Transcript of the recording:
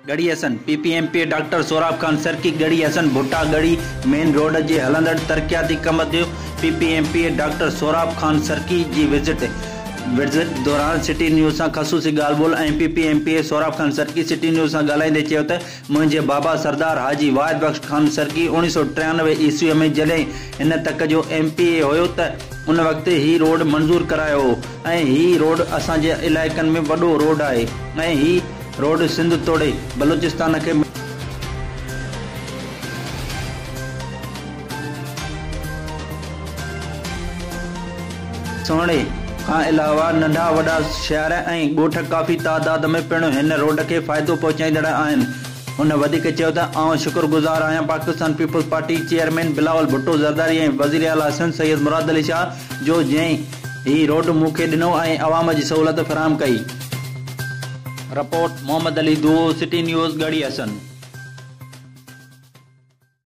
गढ़ी Hasan पीपीएमपी doctor Sorab Khan सरकी गढ़ी हसन भुट्टा गढ़ी main road जे हलंदड़ तरक्याती कम जो पीपीएमपी डॉक्टर सोराब खान सरकी जी विजिट दौरान सिटी न्यूज़ से ख़सूसी ॻाल्हि ॿोल ऐं पीपीएमपी सोराब खान सरकी सिटी न्यूज़ से ॻाल्हाईंदे चयो त मुंहिंजे बाबा सरदार हाजी वाहिद बख्श खान सरकी 1993 ईस्वी में जॾहिं हिन तक जो एमपीए हुयो त उन वक्त ही रोड मंजूर करायो हो ऐं ही रोड असांजे इलाइक़नि में वॾो रोड आहे ऐं ही रोड सिंध तोड़े बलूचिस्तान के सोने का अलावा नंढा वॾा शहर ऐं ॻोठ काफ़ी तादाद में पिणु हिन रोड के फ़ाइदो पहुचाईंदड़ आहिनि। हुन वधीक चयो त आउं शुक्रगुज़ार आहियां पाकिस्तान पीपल्स पार्टी चेयरमैन बिलावल भुट्टो ज़रदारी ऐं वज़ीर आला सिंध सैयद मुराद अली शाह जो जंहिं ही रोड मूंखे ॾिनो ऐं अवाम जी सहूलियत फराहम कई। रिपोर्ट मोहम्मद अली दुओ सिटी न्यूज़ गढ़ी हसन।